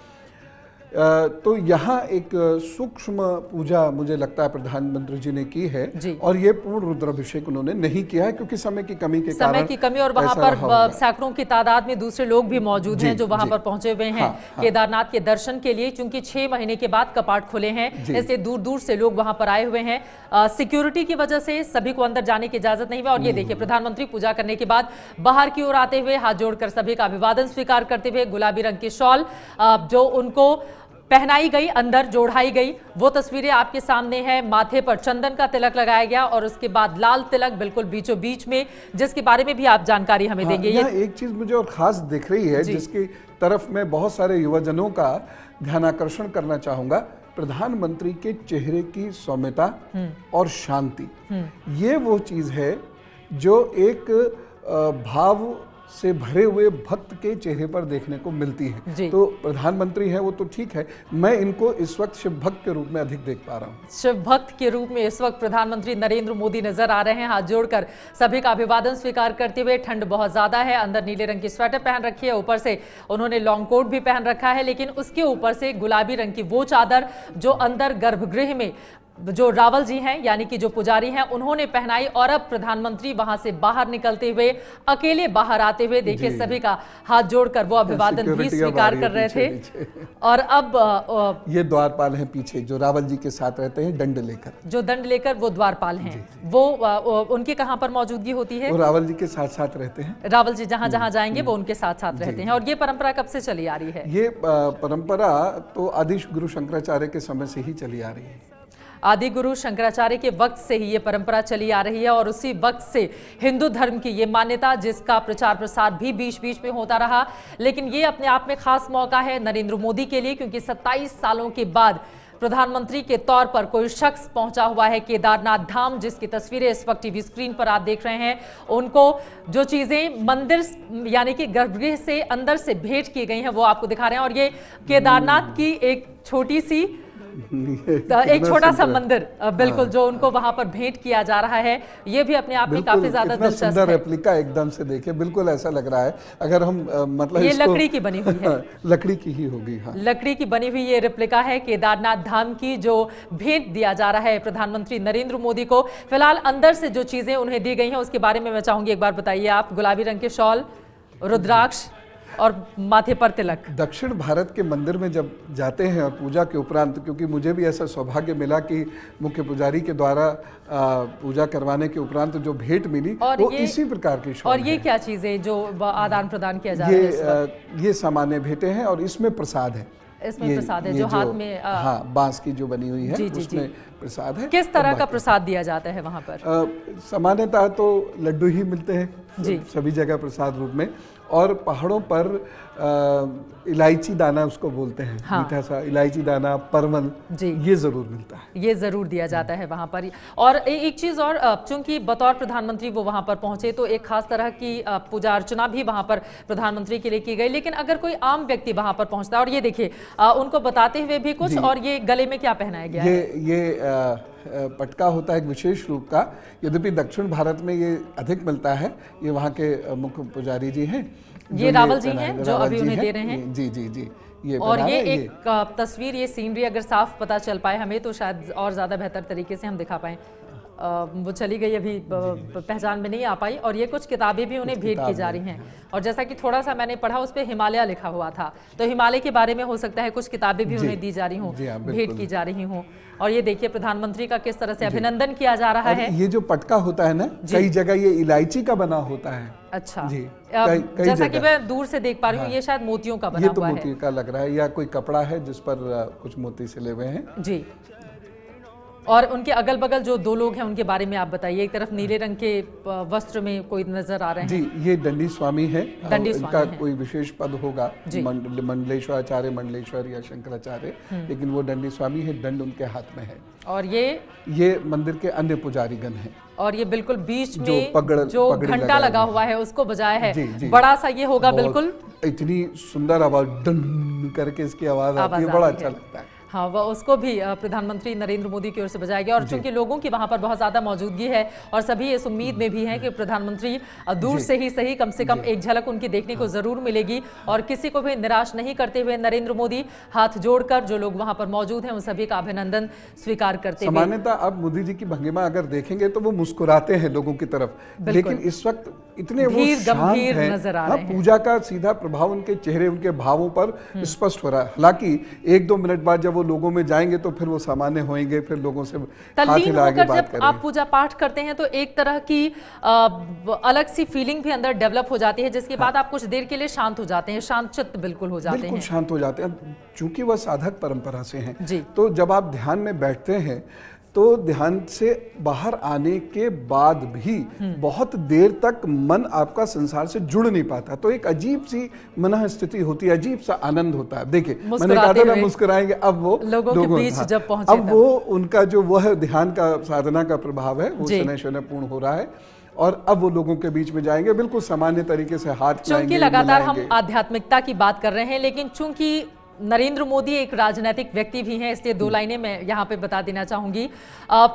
तो यहाँ एक सूक्ष्म पूजा मुझे लगता है प्रधानमंत्री जी ने की है जी। और ये पूर्ण रुद्राभिषेक उन्होंने नहीं किया है क्योंकि समय की कमी के कारण। समय की कमी और वहां पर सैकड़ों की तादाद में दूसरे लोग भी मौजूद हैं जो वहां पर पहुंचे हुए हैं केदारनाथ के दर्शन के लिए, क्योंकि 6 महीने के बाद कपाट खुले हैं, इसलिए दूर दूर से लोग वहां पर आए हुए हैं। सिक्योरिटी की वजह से सभी को अंदर जाने की इजाजत नहीं हुई। और ये देखिए प्रधानमंत्री पूजा करने के बाद बाहर की ओर आते हुए हाथ जोड़कर सभी का अभिवादन स्वीकार करते हुए गुलाबी रंग की शॉल जो उनको पहनाई गई, अंदर जोड़ाई गई, वो तस्वीरें आपके सामने है। माथे पर चंदन का तिलक लगाया गया और उसके बाद लाल तिलक बिल्कुल बीचों बीच में, जिसके बारे में भी आप जानकारी हमें देंगे। ये एक चीज मुझे और खास दिख रही है जिसकी तरफ मैं बहुत सारे युवाजनों का ध्यान आकर्षण करना चाहूंगा। प्रधानमंत्री के चेहरे की सौम्यता और शांति, ये वो चीज है जो एक भाव से भरे हुए भक्त के चेहरे पर देखने को मिलती है। तो प्रधानमंत्री है वो तो ठीक है, मैं इनको इस वक्त शिव भक्त के रूप में अधिक देख पा रहा हूँ। शिव भक्त के रूप में इस वक्त प्रधानमंत्री नरेंद्र मोदी नजर आ रहे हैं, हाथ जोड़कर सभी का अभिवादन स्वीकार करते हुए। ठंड बहुत ज्यादा है, अंदर नीले रंग की स्वेटर पहन रखी है, ऊपर से उन्होंने लॉन्ग कोट भी पहन रखा है, लेकिन उसके ऊपर से गुलाबी रंग की वो चादर जो अंदर गर्भगृह में जो रावल जी हैं यानी कि जो पुजारी हैं उन्होंने पहनाई। और अब प्रधानमंत्री वहां से बाहर निकलते हुए, अकेले बाहर आते हुए देखिए सभी का हाथ जोड़कर वो अभिवादन भी स्वीकार कर रहे थे। और अब ये द्वारपाल हैं पीछे जो रावल जी के साथ रहते हैं दंड लेकर, जो दंड लेकर वो द्वारपाल हैं। वो उनकी कहां पर मौजूदगी होती है? वो रावल जी के साथ साथ रहते हैं। रावल जी जहां जहां जाएंगे वो उनके साथ साथ रहते हैं। और ये परंपरा कब से चली आ रही है? ये परंपरा तो आदि गुरु शंकराचार्य के समय से ही चली आ रही है। आदि गुरु शंकराचार्य के वक्त से ही ये परंपरा चली आ रही है और उसी वक्त से हिंदू धर्म की ये मान्यता, जिसका प्रचार प्रसार भी बीच बीच में होता रहा। लेकिन ये अपने आप में खास मौका है नरेंद्र मोदी के लिए, क्योंकि 27 सालों के बाद प्रधानमंत्री के तौर पर कोई शख्स पहुंचा हुआ है केदारनाथ धाम, जिसकी तस्वीरें इस वक्त टीवी स्क्रीन पर आप देख रहे हैं। उनको जो चीजें मंदिर यानी कि गर्भगृह से अंदर से भेंट की गई हैं वो आपको दिखा रहे हैं। और ये केदारनाथ की एक छोटी सी एक छोटा सा मंदिर बिल्कुल जो उनको वहां पर भेंट किया जा रहा है, ये भी अपने आप में काफी ज्यादा दिलचस्प है। रेप्लिका एकदम से देखिए, बिल्कुल ऐसा लग रहा है अगर हम मतलब ये लकड़ी की बनी हुई है। लकड़ी की ही होगी। हाँ, लकड़ी की बनी हुई ये रेप्लिका है केदारनाथ धाम की, जो भेंट दिया जा रहा है प्रधानमंत्री नरेंद्र मोदी को। फिलहाल अंदर से जो चीजें उन्हें दी गई हैं उसके बारे में मैं चाहूंगी एक बार बताइए आप। गुलाबी रंग के शॉल, रुद्राक्ष और माथे पर तिलक। दक्षिण भारत के मंदिर में जब जाते हैं और पूजा के उपरांत, क्योंकि मुझे भी ऐसा सौभाग्य मिला कि मुख्य पुजारी के द्वारा पूजा करवाने के उपरांत जो भेंट मिली वो इसी प्रकार की शॉल। और ये क्या चीजें जो आदान प्रदान किया जा रहा है? ये सामान्य भेंटें हैं और इसमें प्रसाद है। इसमें प्रसाद है जो हाथ में हाँ बांस की जो बनी हुई है उसमें प्रसाद है। किस तरह का प्रसाद दिया जाता है वहां पर? सामान्यतः तो लड्डू ही मिलते हैं सभी जगह प्रसाद रूप में, और पहाड़ों पर इलायची दाना उसको बोलते हैं, मीठा सा इलायची दाना, परवल, ये जरूर मिलता है, ये जरूर दिया जाता है वहां पर। और एक चीज और, चूंकि बतौर प्रधानमंत्री वो वहां पर पहुंचे तो एक खास तरह की पूजा अर्चना भी वहां पर प्रधानमंत्री के लिए की गई। लेकिन अगर कोई आम व्यक्ति वहां पर पहुंचता है, और ये देखिए उनको बताते हुए भी कुछ, और ये गले में क्या पहनाया गया है? ये पटका होता है एक विशेष रूप का, यद्यपि दक्षिण भारत में ये अधिक मिलता है। ये वहाँ के मुख्य पुजारी जी हैं, ये रावल जी हैं जो अभी उन्हें दे रहे हैं। जी जी जी, ये और ये एक तस्वीर, ये सीनरी अगर साफ पता चल पाए हमें तो शायद और ज्यादा बेहतर तरीके से हम दिखा पाए। वो चली गई अभी, पहचान में नहीं आ पाई। और ये कुछ किताबें भी उन्हें भेंट की जा रही हैं। और जैसा कि थोड़ा सा मैंने पढ़ा, उस पर हिमालय लिखा हुआ था, तो हिमालय के बारे में हो सकता है कुछ किताबें भी उन्हें दी जा रही हों, भेंट की जा रही हों। और ये देखिए प्रधानमंत्री का किस तरह से अभिनंदन किया जा रहा है। ये जो पटका होता है ना, कई जगह ये इलायची का बना होता है। अच्छा जी, जैसा कि मैं दूर से देख पा रही हूँ, ये शायद मोतियों का बना ये तो हुआ है। मोती का लग रहा है, या कोई कपड़ा है जिस पर कुछ मोती सिले हुए हैं। जी। और उनके अगल बगल जो दो लोग हैं उनके बारे में आप बताइए। एक तरफ नीले रंग के वस्त्र में कोई नजर आ रहे हैं। जी, ये दंडी स्वामी है। इनका कोई विशेष पद होगा, मंडलेश्वराचार्य, मंडलेश्वर या शंकराचार्य, लेकिन वो दंडी स्वामी है, दंड उनके हाथ में है। और ये मंदिर के अन्य पुजारीगण हैं। और ये बिल्कुल बीच में जो घंटा लगा हुआ है उसको बजाया है। जी, बड़ा सा ये होगा, बिल्कुल इतनी सुंदर आवाज डन करके इसकी आवाज आती है, बड़ा अच्छा लगता है। हाँ, वह उसको भी प्रधानमंत्री नरेंद्र मोदी की ओर से बजाया गया। और चूंकि लोगों की वहां पर बहुत ज्यादा मौजूदगी है और सभी इस उम्मीद में भी हैं कि प्रधानमंत्री दूर से ही सही कम से कम एक झलक उनकी देखने को जरूर मिलेगी। और किसी को भी निराश नहीं करते हुए नरेंद्र मोदी हाथ जोड़कर जो लोग वहां पर मौजूद हैं उन सभी का अभिनंदन स्वीकार करते हुए। सामान्यतः आप मोदी जी की भंगिमा अगर देखेंगे तो वो मुस्कुराते हैं लोगों की तरफ, लेकिन इस वक्त इतने वो शांत हैं, नजर आ रहे हैं। पूजा का सीधा प्रभाव उनके चेहरे, उनके भावों पर स्पष्ट हो रहा है। हालांकि 1-2 मिनट बाद जब वो लोगों में जाएंगे तो फिर वो सामान्य होंगे, फिर लोगों से हाथ हिला के बात करेंगे। आप पूजा पाठ करते हैं तो एक तरह की अलग सी फीलिंग भी अंदर डेवलप हो जाती है, जिसके बाद आप कुछ देर के लिए शांत हो जाते हैं, शांत चित्त बिल्कुल हो जाते हैं। बिल्कुल शांत हो जाते हैं, चूंकि वह साधक परंपरा से हैं। जी। तो जब आप ध्यान में बैठते हैं तो ध्यान से बाहर आने के बाद भी बहुत देर तक मन आपका संसार से जुड़ नहीं पाता, तो एक अजीब सी मन स्थिति होती है, अजीब सा आनंद होता है। देखिए, मैंने कहा था ना मुस्कुराएंगे, अब वो लोगों के बीच जब पहुंचे, अब वो उनका जो वह ध्यान का साधना का प्रभाव है वो शनैः शनैः पूर्ण हो रहा है। और अब वो लोगों के बीच में जाएंगे, बिल्कुल सामान्य तरीके से हाथ चूंकि लगातार हम आध्यात्मिकता की बात कर रहे हैं, लेकिन चूंकि नरेंद्र मोदी एक राजनीतिक व्यक्ति भी हैं, इसलिए 2 लाइनें मैं यहाँ पे बता देना चाहूंगी।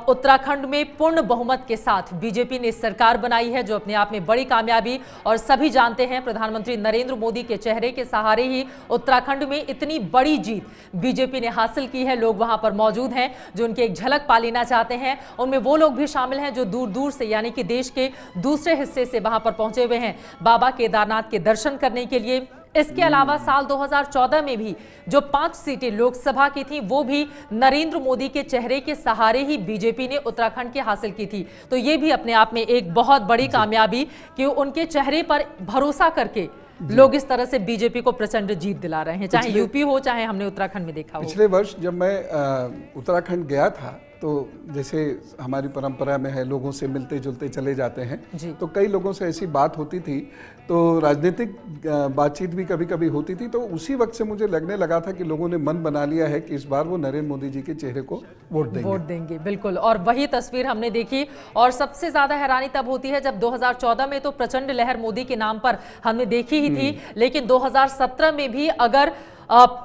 उत्तराखंड में पूर्ण बहुमत के साथ बीजेपी ने सरकार बनाई है, जो अपने आप में बड़ी कामयाबी, और सभी जानते हैं प्रधानमंत्री नरेंद्र मोदी के चेहरे के सहारे ही उत्तराखंड में इतनी बड़ी जीत बीजेपी ने हासिल की है। लोग वहां पर मौजूद हैं जो उनकी एक झलक पा लेना चाहते हैं। उनमें वो लोग भी शामिल हैं जो दूर दूर से, यानी कि देश के दूसरे हिस्से से वहां पर पहुंचे हुए हैं बाबा केदारनाथ के दर्शन करने के लिए। इसके अलावा साल 2014 में भी जो 5 सीटें लोकसभा की थी वो भी नरेंद्र मोदी के चेहरे के सहारे ही बीजेपी ने उत्तराखंड की हासिल की थी। तो ये भी अपने आप में एक बहुत बड़ी कामयाबी कि उनके चेहरे पर भरोसा करके लोग इस तरह से बीजेपी को प्रचंड जीत दिला रहे हैं, चाहे यूपी हो चाहे हमने उत्तराखंड में देखा हो। पिछले वर्ष जब मैं उत्तराखंड गया था तो जैसे हमारी परंपरा में है, लोगों से मिलते जुलते चले जाते हैं, तो कई लोगों से ऐसी बात होती थी, तो राजनीतिक बातचीत भी कभी कभी होती थी। तो उसी वक्त से मुझे लगने लगा था कि लोगों ने मन बना लिया है कि इस बार वो नरेंद्र मोदी जी के चेहरे को वोट देंगे। बिल्कुल, और वही तस्वीर हमने देखी। और सबसे ज्यादा हैरानी तब होती है जब 2014 में तो प्रचंड लहर मोदी के नाम पर हमने देखी ही थी, लेकिन 2017 में भी अगर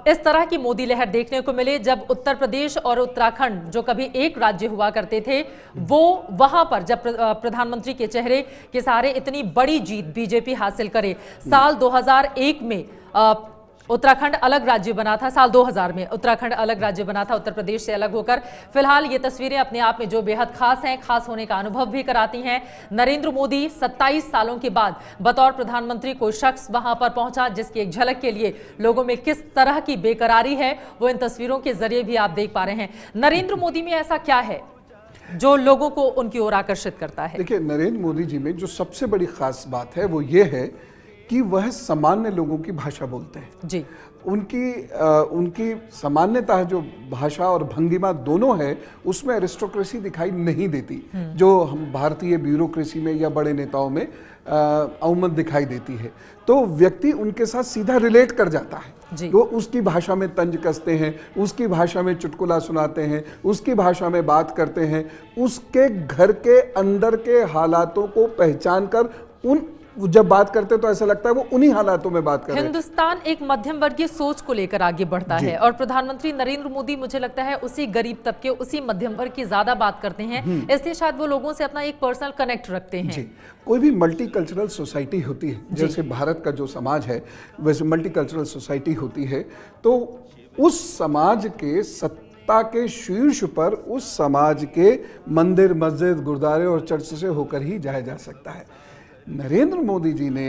इस तरह की मोदी लहर देखने को मिले, जब उत्तर प्रदेश और उत्तराखंड जो कभी एक राज्य हुआ करते थे, वो वहां पर जब प्रधानमंत्री के चेहरे के सहारे इतनी बड़ी जीत बीजेपी हासिल करे। साल 2001 में उत्तराखंड अलग राज्य बना था, साल 2000 में उत्तराखंड अलग राज्य बना था उत्तर प्रदेश से अलग होकर। फिलहाल ये तस्वीरें अपने आप में जो बेहद खास हैं, खास होने का अनुभव भी कराती हैं। नरेंद्र मोदी 27 सालों के बाद बतौर प्रधानमंत्री कोई शख्स वहां पर पहुंचा जिसकी एक झलक के लिए लोगों में किस तरह की बेकरारी है वो इन तस्वीरों के जरिए भी आप देख पा रहे हैं। नरेंद्र मोदी में ऐसा क्या है जो लोगों को उनकी ओर आकर्षित करता है? देखिए, नरेंद्र मोदी जी में जो सबसे बड़ी खास बात है वो ये है कि वह सामान्य लोगों की भाषा बोलते हैं। जी। उनकी सामान्यतः जो भाषा और भंगिमा दोनों है उसमें एरिस्टोक्रेसी दिखाई नहीं देती, जो हम भारतीय ब्यूरोक्रेसी में या बड़े नेताओं में अवमत दिखाई देती है। तो व्यक्ति उनके साथ सीधा रिलेट कर जाता है। वो उसकी भाषा में तंज कसते हैं, उसकी भाषा में चुटकुला सुनाते हैं, उसकी भाषा में बात करते हैं, उसके घर के अंदर के हालातों को पहचान कर जब बात करते तो ऐसा लगता है वो उन्हीं हालातों में बात कर रहे हैं। हिंदुस्तान एक मध्यम वर्गीय सोच को लेकर आगे बढ़ता है और प्रधानमंत्री नरेंद्र मोदी मुझे लगता है उसी गरीब तबके, उसी मध्यम वर्ग की ज्यादा बात करते हैं, इसलिए शायद वो लोगों से अपना एक पर्सनल कनेक्ट रखते हैं। जी। कोई भी मल्टीकल्चरल सोसाइटी होती है, जैसे भारत का जो समाज है वैसे मल्टीकल्चरल सोसाइटी होती है, तो उस समाज के सत्ता के शीर्ष पर उस समाज के मंदिर, मस्जिद, गुरुद्वारे और चर्च से होकर ही जाया जा सकता है। नरेंद्र मोदी जी ने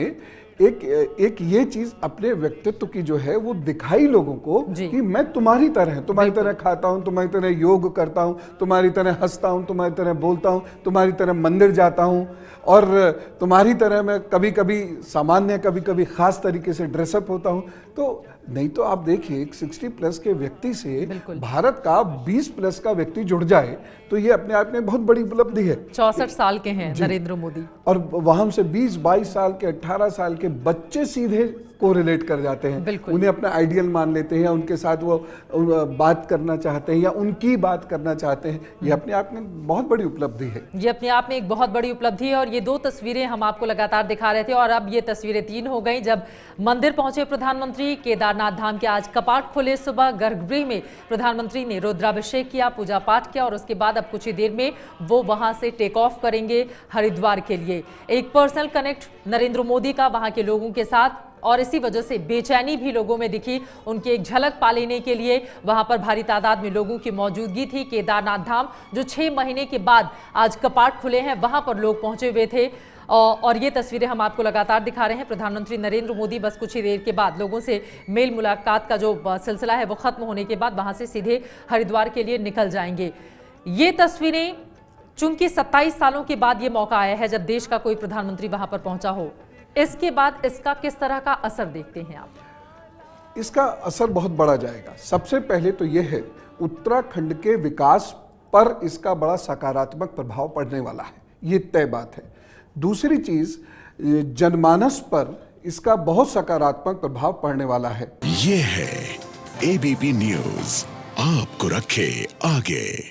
एक ये चीज अपने व्यक्तित्व की जो है वो दिखाई लोगों को कि मैं तुम्हारी तरह खाता हूं, तुम्हारी तरह योग करता हूं, तुम्हारी तरह हंसता हूं, तुम्हारी तरह बोलता हूं, तुम्हारी तरह मंदिर जाता हूं और तुम्हारी तरह मैं कभी कभी सामान्य, कभी कभी खास तरीके से ड्रेसअप होता हूं। तो नहीं तो आप देखिए 60 प्लस के व्यक्ति से भारत का 20 प्लस का व्यक्ति जुड़ जाए तो ये अपने आप में बहुत बड़ी उपलब्धि है। 64 साल के हैं नरेंद्र मोदी, और वहां से 20-22 साल के, 18 साल के बच्चे सीधे को रिलेट कर जाते हैं, उन्हें अपना आइडियल मान लेते हैं, उनके साथ वो बात करना चाहते हैं या उनकी बात करना चाहते हैं। ये अपने आप में बहुत बड़ी उपलब्धि है। ये अपने आप में एक बहुत बड़ी उपलब्धि है। और ये 2 तस्वीरें हम आपको लगातार दिखा रहे थे और अब ये तस्वीरें 3 हो गई। जब मंदिर पहुंचे प्रधानमंत्री, केदारनाथ धाम के आज कपाट खुले, सुबह गर्भगृह में प्रधानमंत्री ने रुद्राभिषेक किया, पूजा पाठ किया और उसके बाद अब कुछ ही देर में वो वहां से टेक ऑफ करेंगे हरिद्वार के लिए। एक पर्सनल कनेक्ट नरेंद्र मोदी का वहां के लोगों के साथ, और इसी वजह से बेचैनी भी लोगों में दिखी। उनकी एक झलक पा लेने के लिए वहां पर भारी तादाद में लोगों की मौजूदगी थी। केदारनाथ धाम जो 6 महीने के बाद आज कपाट खुले हैं, वहां पर लोग पहुंचे हुए थे और ये तस्वीरें हम आपको लगातार दिखा रहे हैं। प्रधानमंत्री नरेंद्र मोदी बस कुछ ही देर के बाद लोगों से मेल मुलाकात का जो सिलसिला है वो खत्म होने के बाद वहां से सीधे हरिद्वार के लिए निकल जाएंगे। ये तस्वीरें चूंकि 27 सालों के बाद ये मौका आया है जब देश का कोई प्रधानमंत्री वहां पर पहुंचा हो, इसके बाद इसका किस तरह का असर देखते हैं आप? इसका असर बहुत बड़ा जाएगा। सबसे पहले तो यह है उत्तराखंड के विकास पर इसका बड़ा सकारात्मक प्रभाव पड़ने वाला है, ये तय बात है। दूसरी चीज, जनमानस पर इसका बहुत सकारात्मक प्रभाव पड़ने वाला है। ये है एबीपी न्यूज़, आपको रखे आगे।